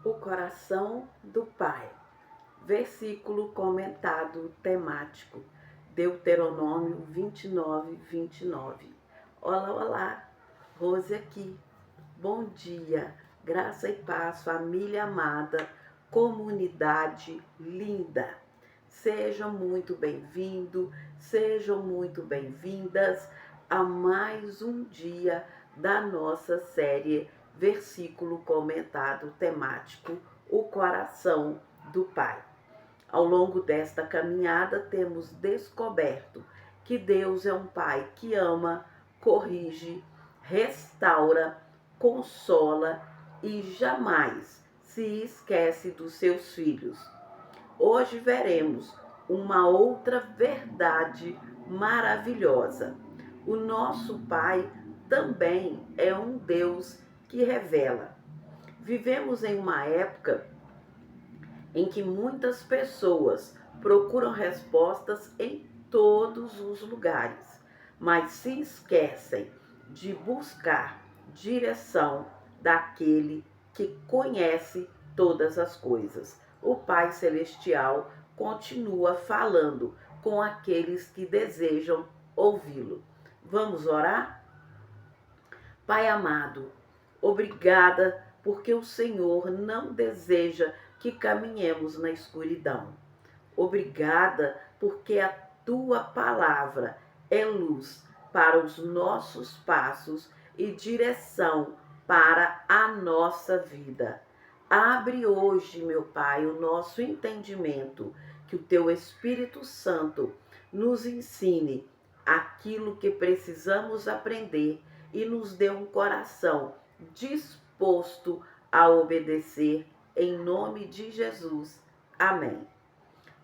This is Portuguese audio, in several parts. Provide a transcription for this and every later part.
O coração do Pai. Versículo comentado temático. Deuteronômio 29, 29. Olá, olá. Rose aqui. Bom dia. Graça e paz, família amada, comunidade linda. Sejam muito bem-vindos, sejam muito bem-vindas a mais um dia da nossa série Versículo Comentado Temático, o coração do Pai. Ao longo desta caminhada, temos descoberto que Deus é um Pai que ama, corrige, restaura, consola e jamais se esquece dos seus filhos. Hoje veremos uma outra verdade maravilhosa. O nosso Pai também é um Deus que revela. Vivemos em uma época em que muitas pessoas procuram respostas em todos os lugares, mas se esquecem de buscar direção daquele que conhece todas as coisas. O Pai Celestial continua falando com aqueles que desejam ouvi-lo. Vamos orar? Pai amado, obrigada porque o Senhor não deseja que caminhemos na escuridão. Obrigada porque a tua palavra é luz para os nossos passos e direção para a nossa vida. Abre hoje, meu Pai, o nosso entendimento, que o teu Espírito Santo nos ensine aquilo que precisamos aprender e nos dê um coração disposto a obedecer, em nome de Jesus. Amém.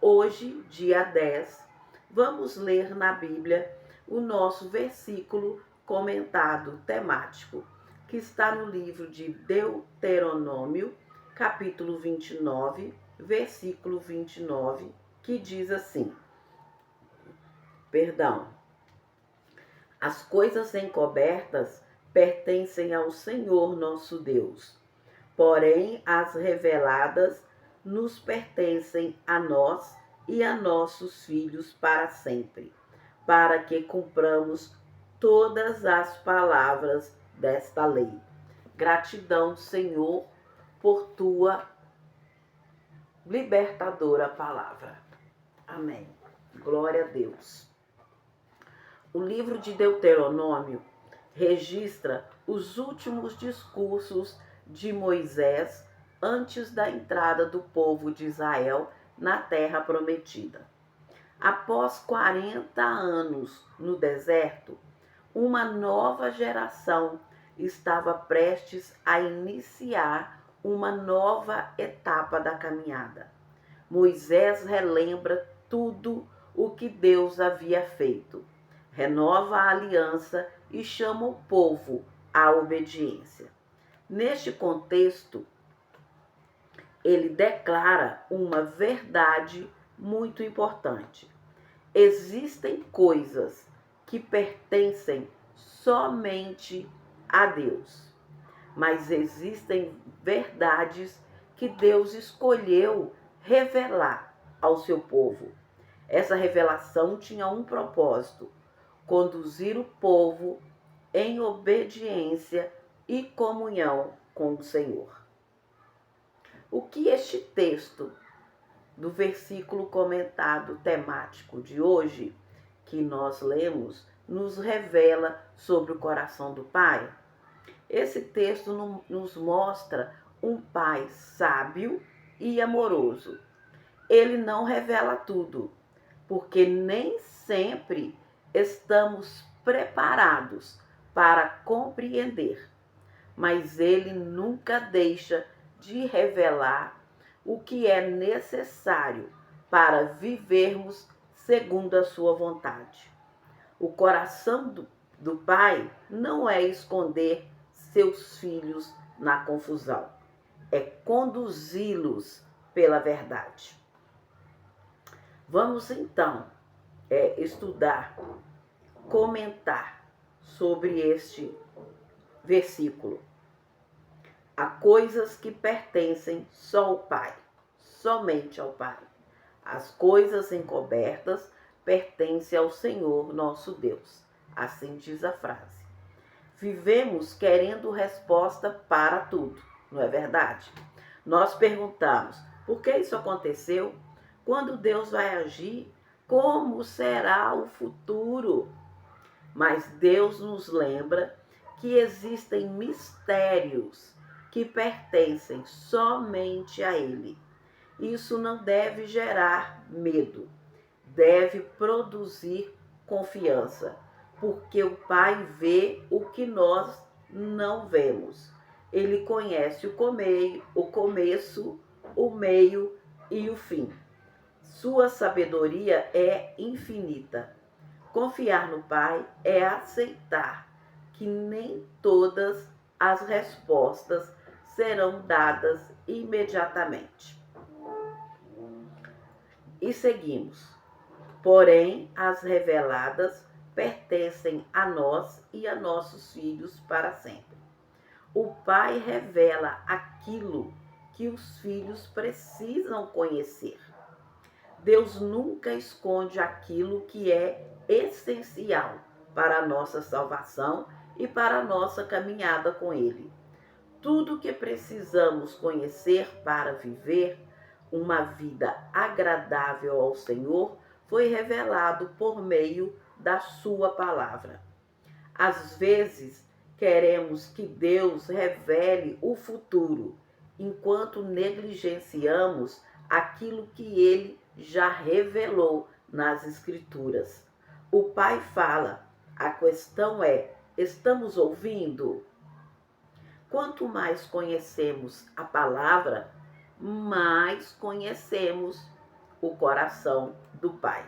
Hoje, dia 10, vamos ler na Bíblia o nosso versículo comentado temático, que está no livro de Deuteronômio, capítulo 29, versículo 29, que diz assim: As coisas encobertas pertencem ao Senhor nosso Deus, porém as reveladas nos pertencem a nós e a nossos filhos para sempre, para que cumpramos todas as palavras desta lei. Gratidão, Senhor, por tua libertadora palavra. Amém. Glória a Deus. O livro de Deuteronômio registra os últimos discursos de Moisés antes da entrada do povo de Israel na terra prometida. Após 40 anos no deserto, uma nova geração estava prestes a iniciar uma nova etapa da caminhada. Moisés relembra tudo o que Deus havia feito, renova a aliança e chama o povo à obediência. Neste contexto, ele declara uma verdade muito importante. Existem coisas que pertencem somente a Deus, mas existem verdades que Deus escolheu revelar ao seu povo. Essa revelação tinha um propósito: conduzir o povo em obediência e comunhão com o Senhor. O que este texto do versículo comentado temático de hoje, que nós lemos, nos revela sobre o coração do Pai? Esse texto nos mostra um Pai sábio e amoroso. Ele não revela tudo, porque nem sempre estamos preparados para compreender, mas ele nunca deixa de revelar o que é necessário para vivermos segundo a sua vontade. O coração do Pai não é esconder seus filhos na confusão, é conduzi-los pela verdade. Vamos então estudar, comentar sobre este versículo. Há coisas que pertencem só ao Pai, somente ao Pai. As coisas encobertas pertencem ao Senhor nosso Deus. Assim diz a frase. Vivemos querendo resposta para tudo, não é verdade? Nós perguntamos, por que isso aconteceu? Quando Deus vai agir? Como será o futuro? Mas Deus nos lembra que existem mistérios que pertencem somente a Ele. Isso não deve gerar medo, deve produzir confiança, porque o Pai vê o que nós não vemos. Ele conhece o começo, o meio e o fim. Sua sabedoria é infinita. Confiar no Pai é aceitar que nem todas as respostas serão dadas imediatamente. E seguimos. Porém, as reveladas pertencem a nós e a nossos filhos para sempre. O Pai revela aquilo que os filhos precisam conhecer. Deus nunca esconde aquilo que é essencial para a nossa salvação e para a nossa caminhada com Ele. Tudo que precisamos conhecer para viver uma vida agradável ao Senhor foi revelado por meio da sua palavra. Às vezes, queremos que Deus revele o futuro, enquanto negligenciamos aquilo que Ele já revelou nas Escrituras. O Pai fala, a questão é, estamos ouvindo? Quanto mais conhecemos a palavra, mais conhecemos o coração do Pai.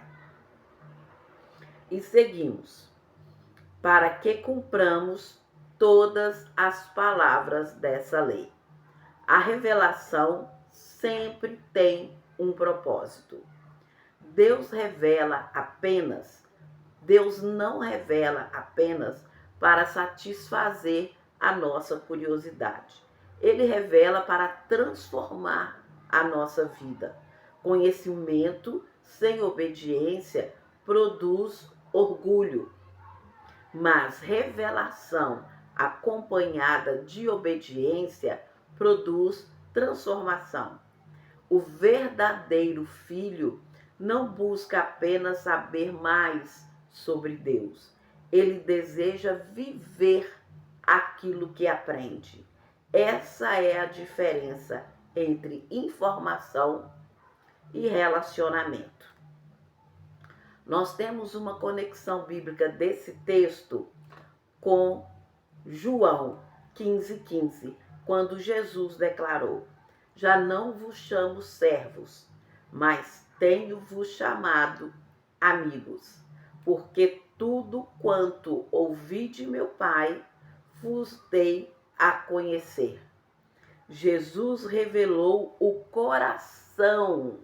E seguimos. Para que cumpramos todas as palavras dessa lei. A revelação sempre tem um propósito. Deus não revela apenas para satisfazer a nossa curiosidade. Ele revela para transformar a nossa vida. Conhecimento sem obediência produz orgulho, mas revelação acompanhada de obediência produz transformação. O verdadeiro filho não busca apenas saber mais sobre Deus. Ele deseja viver aquilo que aprende. Essa é a diferença entre informação e relacionamento. Nós temos uma conexão bíblica desse texto com João 15:15, quando Jesus declarou: já não vos chamo servos, mas tenho-vos chamado amigos, porque tudo quanto ouvi de meu Pai vos dei a conhecer. Jesus revelou o coração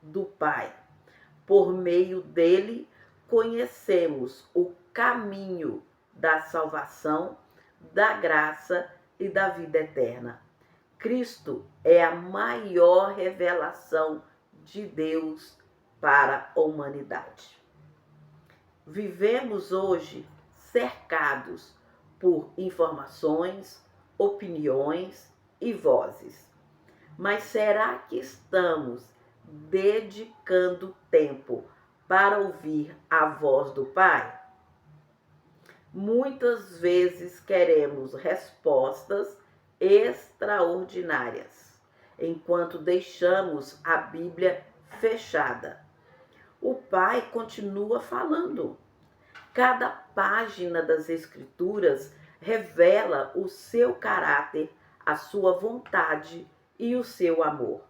do Pai. Por meio dele, conhecemos o caminho da salvação, da graça e da vida eterna. Cristo é a maior revelação de Deus para a humanidade. Vivemos hoje cercados por informações, opiniões e vozes. Mas será que estamos dedicando tempo para ouvir a voz do Pai? Muitas vezes queremos respostas extraordinárias, enquanto deixamos a Bíblia fechada. O Pai continua falando. Cada página das Escrituras revela o seu caráter, a sua vontade e o seu amor.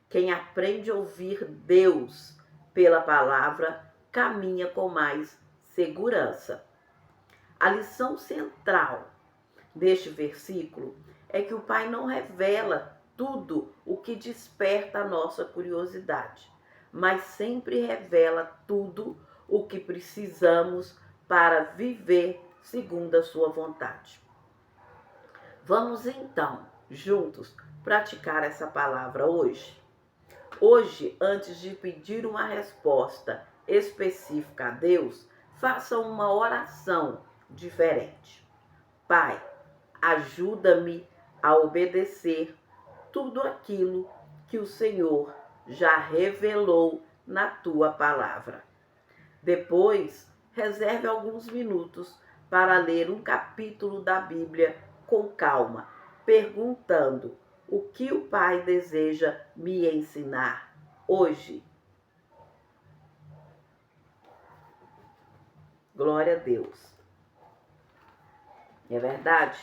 Quem aprende a ouvir Deus pela palavra caminha com mais segurança. A lição central deste versículo é que o Pai não revela tudo o que desperta a nossa curiosidade, mas sempre revela tudo o que precisamos para viver segundo a sua vontade. Vamos então juntos praticar essa palavra hoje? Hoje, antes de pedir uma resposta específica a Deus, faça uma oração diferente. Pai, ajuda-me a obedecer tudo aquilo que o Senhor já revelou na tua palavra. Depois, reserve alguns minutos para ler um capítulo da Bíblia com calma, perguntando o que o Pai deseja me ensinar hoje. Glória a Deus. É verdade?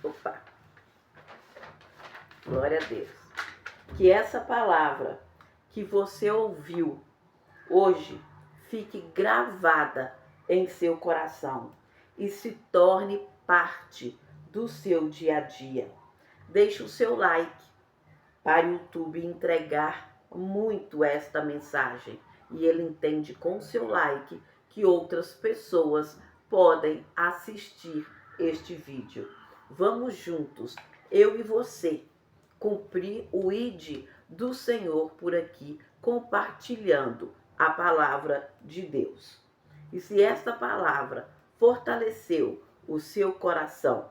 Opa! Glória a Deus. Que essa palavra que você ouviu hoje fique gravada em seu coração e se torne parte do seu dia a dia. Deixe o seu like para o YouTube entregar muito esta mensagem e ele entende com o seu like que outras pessoas podem assistir este vídeo. Vamos juntos, eu e você, cumprir o ID do Senhor por aqui, compartilhando a palavra de Deus. E se esta palavra fortaleceu o seu coração,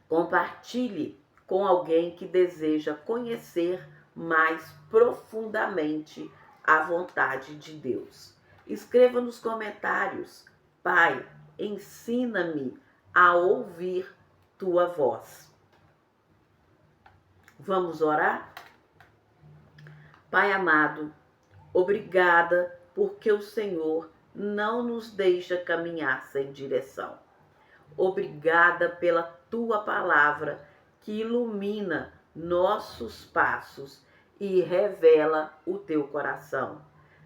compartilhe com alguém que deseja conhecer mais profundamente a vontade de Deus. Escreva nos comentários: Pai, ensina-me a ouvir tua voz. Vamos orar? Pai amado, obrigada porque o Senhor não nos deixa caminhar sem direção. Obrigada pela tua palavra que ilumina nossos passos e revela o teu coração.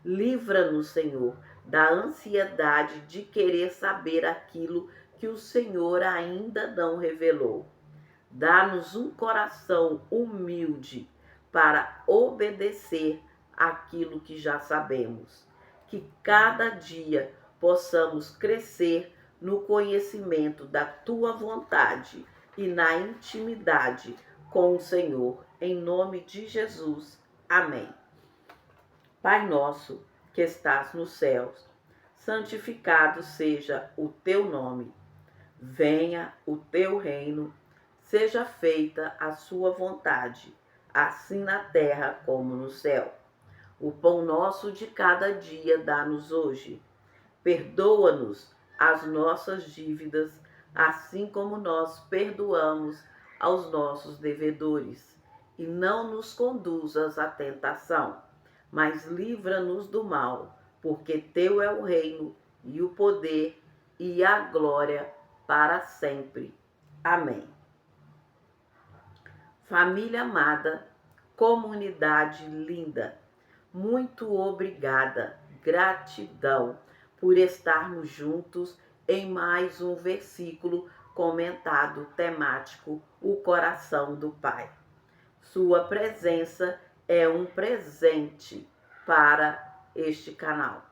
Livra-nos, Senhor, da ansiedade de querer saber aquilo que o Senhor ainda não revelou. Dá-nos um coração humilde para obedecer aquilo que já sabemos. Que cada dia possamos crescer no conhecimento da tua vontade e na intimidade com o Senhor. Em nome de Jesus. Amém. Pai nosso que estás nos céus, santificado seja o teu nome. Venha o teu reino, seja feita a sua vontade, assim na terra como no céu. O pão nosso de cada dia dá-nos hoje. Perdoa-nos as nossas dívidas, assim como nós perdoamos aos nossos devedores. E não nos conduzas à tentação, mas livra-nos do mal, porque teu é o reino e o poder e a glória para sempre. Amém. Família amada, comunidade linda, muito obrigada, gratidão por estarmos juntos em mais um versículo comentado temático, o coração do Pai. Sua presença é um presente para este canal.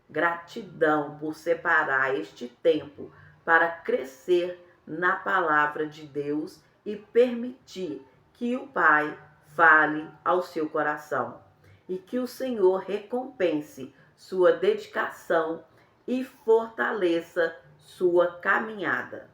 Gratidão por separar este tempo para crescer na palavra de Deus e permitir que o Pai fale ao seu coração. E que o Senhor recompense sua dedicação e fortaleça sua caminhada.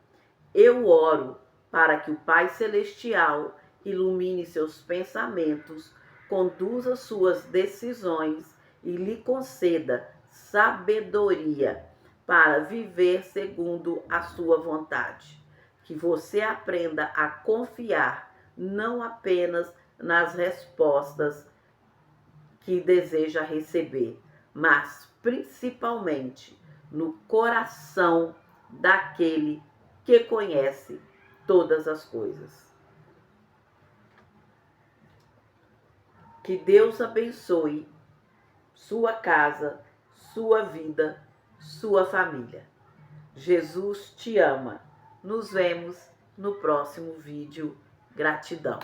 Eu oro para que o Pai Celestial ilumine seus pensamentos, conduza suas decisões e lhe conceda sabedoria para viver segundo a sua vontade. Que você aprenda a confiar não apenas nas respostas que deseja receber, mas principalmente no coração daquele que conhece todas as coisas. Que Deus abençoe sua casa, sua vida, sua família. Jesus te ama. Nos vemos no próximo vídeo. Gratidão.